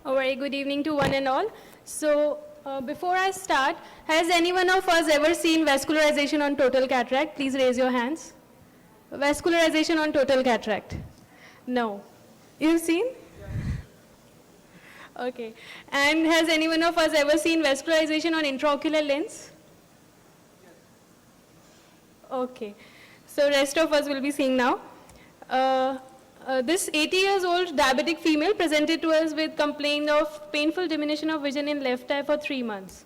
A very good evening to one and all. So, before I start, has anyone of us ever seen vascularization on total cataract? Please raise your hands. Vascularization on total cataract? No. You've seen? Okay. And has anyone of us ever seen vascularization on intraocular lens? Okay. So, rest of us will be seeing now. This 80 years old diabetic female presented to us with complaint of painful diminution of vision in left eye for 3 months.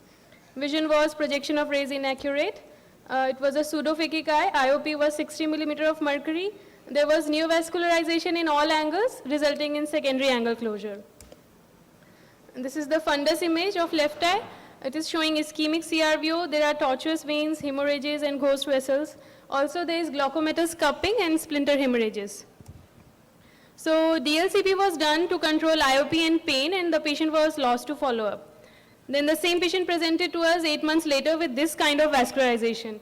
Vision was projection of rays inaccurate. It was a pseudophakic eye. IOP was 60 millimeter of mercury. There was neovascularization in all angles, resulting in secondary angle closure. And this is the fundus image of left eye. It is showing ischemic CRVO. There are tortuous veins, hemorrhages, and ghost vessels. Also, there is glaucomatous cupping and splinter hemorrhages. So DLCP was done to control IOP and pain, and the patient was lost to follow-up. Then the same patient presented to us 8 months later with this kind of vascularization.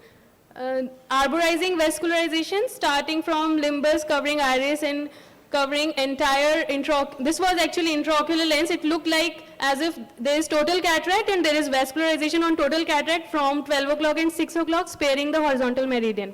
Arborizing vascularization starting from limbus, covering iris, and covering entire this was actually intraocular lens. It looked like as if there is total cataract and there is vascularization on total cataract from 12 o'clock and 6 o'clock, sparing the horizontal meridian.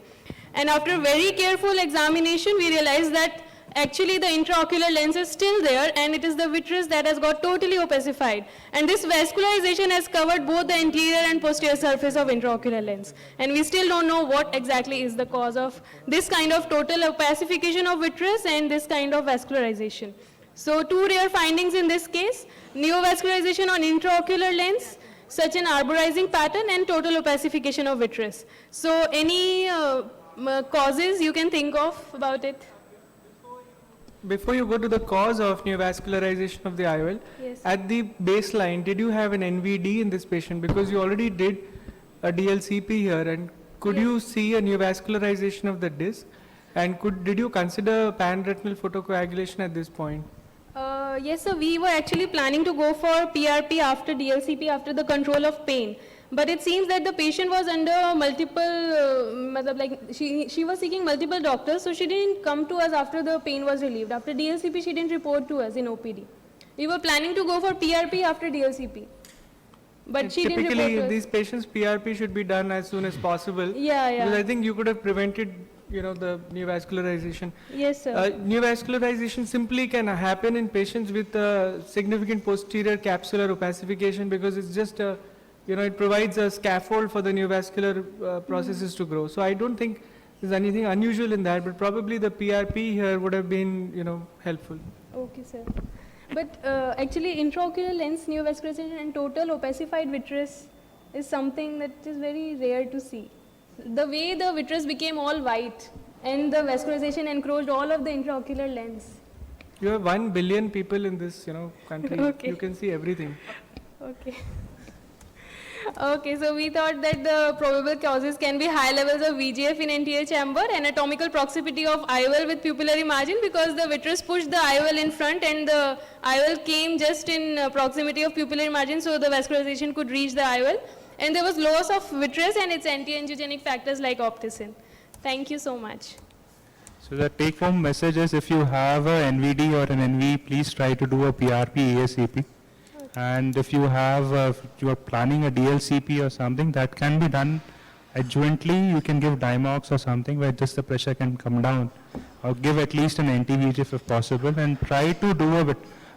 And after very careful examination, we realized that actually the intraocular lens is still there, and it is the vitreous that has got totally opacified. And this vascularization has covered both the anterior and posterior surface of intraocular lens. And we still don't know what exactly is the cause of this kind of total opacification of vitreous and this kind of vascularization. So two rare findings in this case: neovascularization on intraocular lens, such an arborizing pattern, and total opacification of vitreous. So any causes you can think of about it? Before you go to the cause of neovascularization of the IOL, yes, at the baseline, did you have an NVD in this patient? Because you already did a DLCP here, and could yes, you see a neovascularization of the disc? And did you consider panretinal photocoagulation at this point? Yes, sir. We were actually planning to go for PRP after DLCP, after the control of pain. But it seems that the patient was under multiple, she was seeking multiple doctors, so she didn't come to us after the pain was relieved. After DLCP, she didn't report to us in OPD. We were planning to go for PRP after DLCP. But she didn't report to us. Typically, in these patients, PRP should be done as soon as possible. Yeah, yeah. Because I think you could have prevented, the neovascularization. Yes, sir. Neovascularization simply can happen in patients with significant posterior capsular opacification, because it's just a it provides a scaffold for the neovascular processes to grow. So I don't think there's anything unusual in that, but probably the PRP here would have been, helpful. Okay, sir. But actually, intraocular lens neovascularization and total opacified vitreous is something that is very rare to see. The way the vitreous became all white and the vascularization encroached all of the intraocular lens. You have 1 billion people in this, country. Okay. You can see everything. Okay. Okay, so we thought that the probable causes can be high levels of VGF in anterior chamber, anatomical proximity of IOL with pupillary margin, because the vitreous pushed the IOL in front and the IOL came just in proximity of pupillary margin, so the vascularization could reach the IOL. And there was loss of vitreous and its anti-angiogenic factors like opticin. Thank you so much. So the take-home message is, if you have a NVD or an NV, please try to do a PRP ASAP. And if you have, you are planning a DLCP or something, that can be done adjointly. You can give Dimox or something where just the pressure can come down, or give at least an anti-VEGF if possible, and try to do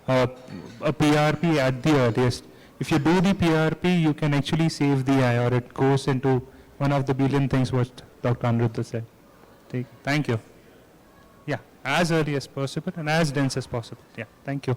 a PRP at the earliest. If you do the PRP, you can actually save the eye, or it goes into one of the billion things what Dr. Aniruddha said. Thank you. Yeah, as early as possible and as dense as possible. Yeah, thank you.